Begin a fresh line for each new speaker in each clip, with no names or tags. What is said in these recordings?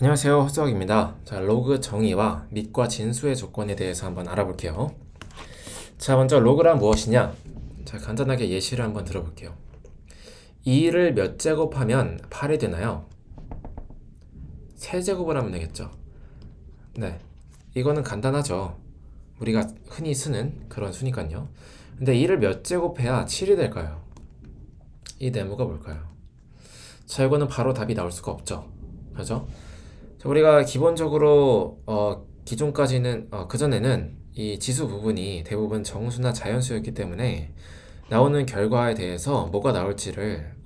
안녕하세요, 허수아입니다. 자, 로그 정의와 밑과 진수의 조건에 대해서 한번 알아볼게요. 자, 먼저 로그란 무엇이냐? 자, 간단하게 예시를 한번 들어볼게요. 2를 몇 제곱하면 8이 되나요? 세제곱을 하면 되겠죠. 네, 이거는 간단하죠. 우리가 흔히 쓰는 그런 수니까요. 근데 2를 몇 제곱해야 7이 될까요? 이 네모가 뭘까요? 자, 이거는 바로 답이 나올 수가 없죠. 그죠? 자, 우리가 기본적으로 기존까지는 그전에는 이 지수 부분이 대부분 정수나 자연수였기 때문에 나오는 결과에 대해서 뭐가 나올지를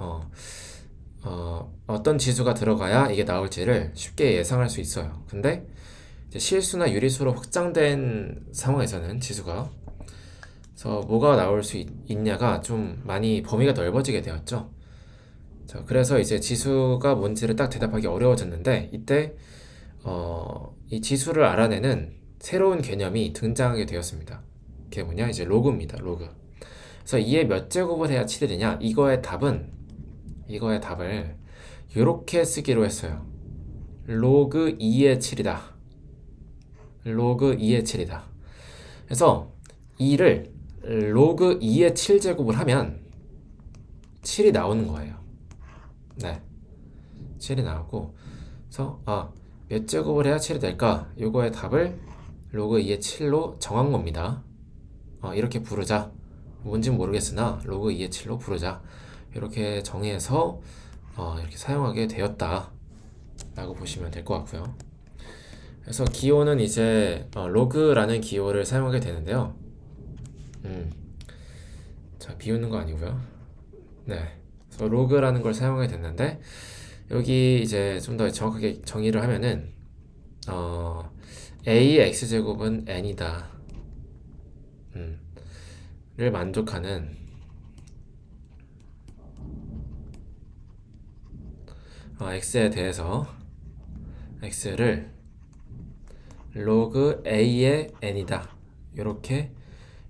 어떤 지수가 들어가야 이게 나올지를 쉽게 예상할 수 있어요. 근데 이제 실수나 유리수로 확장된 상황에서는 지수가 그래서 뭐가 나올 수 있냐가 좀 많이 범위가 넓어지게 되었죠. 자, 그래서 이제 지수가 뭔지를 딱 대답하기 어려워졌는데 이때 이 지수를 알아내는 새로운 개념이 등장하게 되었습니다. 그게 뭐냐? 이제 로그입니다. 로그. 그래서 2의 몇 제곱을 해야 7이 되냐? 이거의 답을 이렇게 쓰기로 했어요. 로그 2의 7이다. 로그 2의 7이다. 그래서 2를 로그 2의 7제곱을 하면 7이 나오는 거예요. 네. 7이 나오고, 그래서 몇 제곱을 해야 7이 될까? 요거의 답을 로그 2의 7로 정한 겁니다. 이렇게 부르자. 뭔진 모르겠으나 로그 2의 7로 부르자. 이렇게 정해서 이렇게 사용하게 되었다 라고 보시면 될 것 같고요. 그래서 기호는 이제 로그라는 기호를 사용하게 되는데요. 자, 비우는 거 아니고요. 네. 그래서 로그라는 걸 사용하게 됐는데 여기 이제 좀 더 정확하게 정의를 하면은 a x제곱은 n이다 를 만족하는 x에 대해서 x를 로그 a의 n이다 이렇게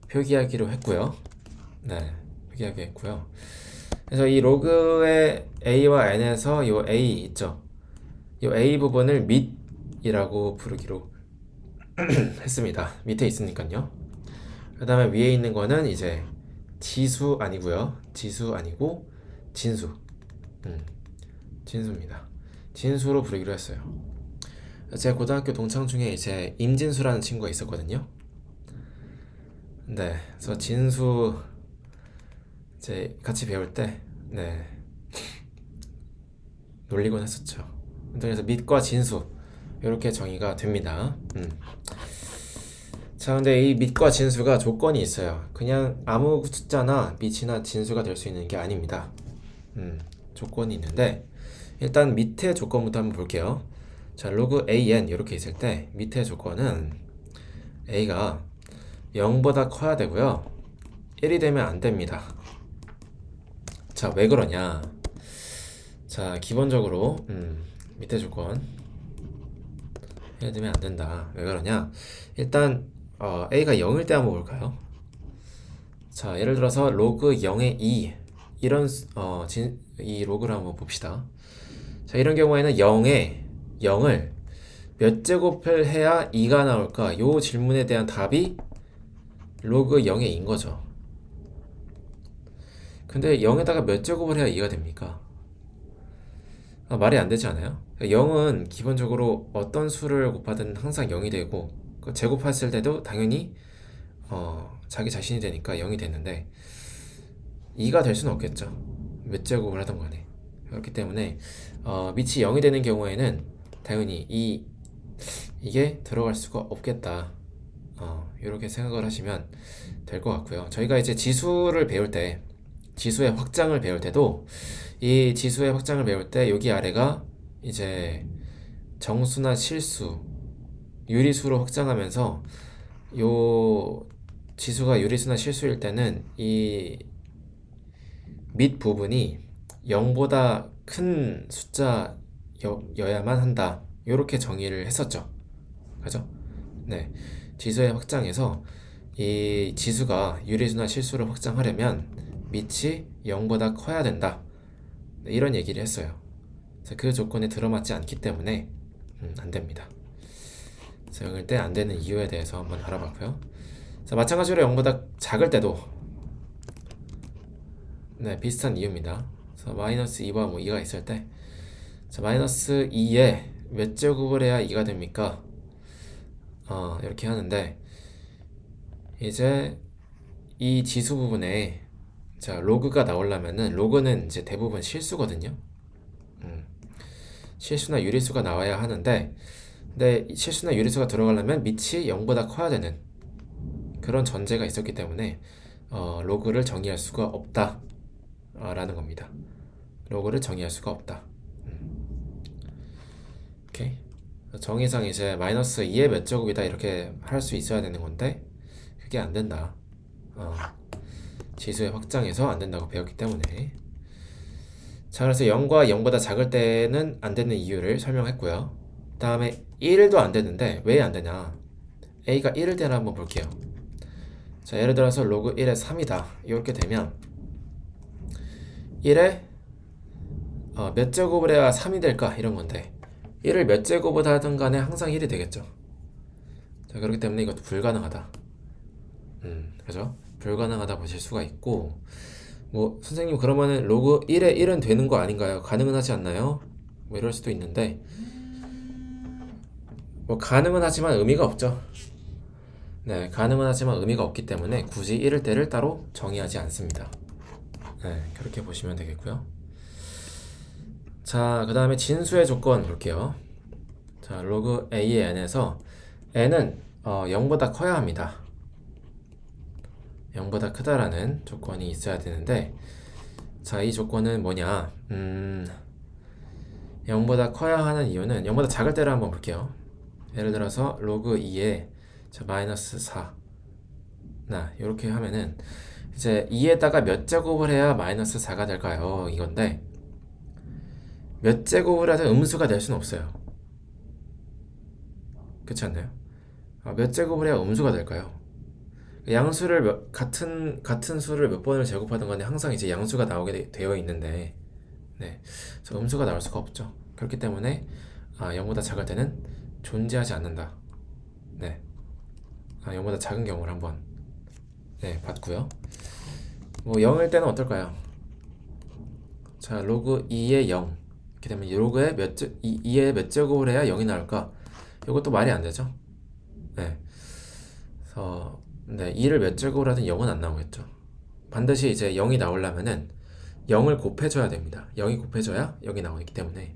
표기하기로 했고요. 네, 표기하기로 했고요. 그래서 이 로그의 a와 n에서 요 a 있죠. 요 a 부분을 밑이라고 부르기로 했습니다. 밑에 있으니까요. 그 다음에 위에 있는 거는 이제 지수 아니고요. 지수 아니고 진수. 진수입니다. 진수로 부르기로 했어요. 제 고등학교 동창 중에 이제 임진수라는 친구가 있었거든요. 네, 그래서 진수 이제 같이 배울 때, 네, 놀리곤 했었죠. 그래서 밑과 진수 이렇게 정의가 됩니다. 자, 근데 이 밑과 진수가 조건이 있어요. 그냥 아무 숫자나 밑이나 진수가 될 수 있는 게 아닙니다. 조건이 있는데 일단 밑에 조건부터 한번 볼게요. 자, 로그 an 이렇게 있을 때 밑에 조건은 a가 0보다 커야 되고요. 1이 되면 안 됩니다. 자, 왜 그러냐? 자, 기본적으로 밑에 조건 1이 되면 안 된다. 왜 그러냐? 일단 a가 0일 때 한번 볼까요? 자, 예를 들어서 로그 0의 2 이런 이 로그를 한번 봅시다. 자, 이런 경우에는 0을 몇 제곱을 해야 2가 나올까? 요 질문에 대한 답이 로그 0의 2인 거죠. 근데 0에다가 몇 제곱을 해야 2가 됩니까? 말이 안 되지 않아요? 0은 기본적으로 어떤 수를 곱하든 항상 0이 되고 제곱했을 때도 당연히 자기 자신이 되니까 0이 되는데 2가 될 수는 없겠죠. 몇 제곱을 하던 간에. 그렇기 때문에 밑이 0이 되는 경우에는 당연히 이게 들어갈 수가 없겠다. 이렇게 생각을 하시면 될 것 같고요. 저희가 이제 지수를 배울 때 지수의 확장을 배울 때도 이 지수의 확장을 배울 때 여기 아래가 이제 정수나 실수, 유리수로 확장하면서 요 지수가 유리수나 실수일 때는 이 밑 부분이 0보다 큰 숫자여야만 한다. 이렇게 정의를 했었죠. 그죠? 네. 지수의 확장에서 이 지수가 유리수나 실수를 확장하려면 밑이 0보다 커야 된다. 네, 이런 얘기를 했어요. 그래서 그 조건에 들어맞지 않기 때문에 안 됩니다. 그래서 0일 때 안 되는 이유에 대해서 한번 알아봤고요. 자, 마찬가지로 0보다 작을 때도 네, 비슷한 이유입니다. 그래서 마이너스 2와 뭐 2가 있을 때, 자, 마이너스 2에 몇 제곱을 해야 2가 됩니까? 이렇게 하는데, 이제 이 지수 부분에 자, 로그가 나오려면은, 로그는 이제 대부분 실수거든요. 실수나 유리수가 나와야 하는데, 근데 실수나 유리수가 들어가려면 밑이 0보다 커야 되는 그런 전제가 있었기 때문에 로그를 정의할 수가 없다 라는 겁니다. 로그를 정의할 수가 없다. 오케이. 정의상 이제 마이너스 2의 몇 제곱이다 이렇게 할 수 있어야 되는 건데 그게 안 된다. 지수의 확장에서 안 된다고 배웠기 때문에. 자, 그래서 0과 0보다 작을 때는 안 되는 이유를 설명했고요. 다음에 1도 안 되는데 왜 안 되냐? a가 1일 때를 한번 볼게요. 자, 예를 들어서 로그 1에 3이다 이렇게 되면 1에 몇 제곱을 해야 3이 될까 이런 건데 1을 몇 제곱을 하든 간에 항상 1이 되겠죠. 자, 그렇기 때문에 이것도 불가능하다. 그죠? 불가능하다 보실 수가 있고, 뭐 선생님 그러면은 로그 1에 1은 되는 거 아닌가요? 가능은 하지 않나요? 뭐 이럴 수도 있는데, 뭐 가능은 하지만 의미가 없죠. 네, 가능은 하지만 의미가 없기 때문에 굳이 1일 때를 따로 정의하지 않습니다. 네, 그렇게 보시면 되겠고요. 자, 그 다음에 진수의 조건 볼게요. 자, 로그 a의 n에서 n은 0보다 커야 합니다. 0보다 크다라는 조건이 있어야 되는데, 자, 이 조건은 뭐냐? 0보다 커야 하는 이유는 0보다 작을 때를 한번 볼게요. 예를 들어서 로그 2에 자, 마이너스 4 이렇게 하면은 이제 2에다가 몇 제곱을 해야 마이너스 4가 될까요? 이건데 몇 제곱을 해도 음수가 될 수는 없어요. 그렇지 않나요? 몇 제곱을 해야 음수가 될까요? 양수를 같은 수를 몇 번을 제곱하든 간에 항상 이제 양수가 나오게 되어 있는데, 네, 그래서 음수가 나올 수가 없죠. 그렇기 때문에 0보다 작을 때는 존재하지 않는다. 네, 0보다 작은 경우를 한번 봤고요. 뭐 0일 때는 어떨까요? 자, 로그 2에 0 이렇게 되면 로그에 2에 몇 제곱을 해야 0이 나올까? 이것도 말이 안 되죠. 네, 그래서 2를 몇 제곱을 하든 0은 안 나오겠죠. 반드시 이제 0이 나오려면은 0을 곱해줘야 됩니다. 0이 곱해줘야 0이 나오기 때문에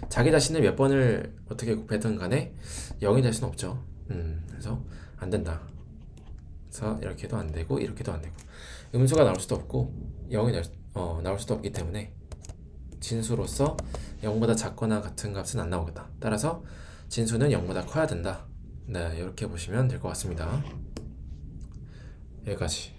자기 자신을 몇 번을 어떻게 곱해든 간에 0이 될 수는 없죠. 그래서 안 된다. 그래서 이렇게도 안 되고 이렇게도 안 되고 음수가 나올 수도 없고 0이 나올 수도 없기 때문에 진수로서 0보다 작거나 같은 값은 안 나오겠다. 따라서 진수는 0보다 커야 된다. 네, 이렇게 보시면 될 것 같습니다. 여기까지.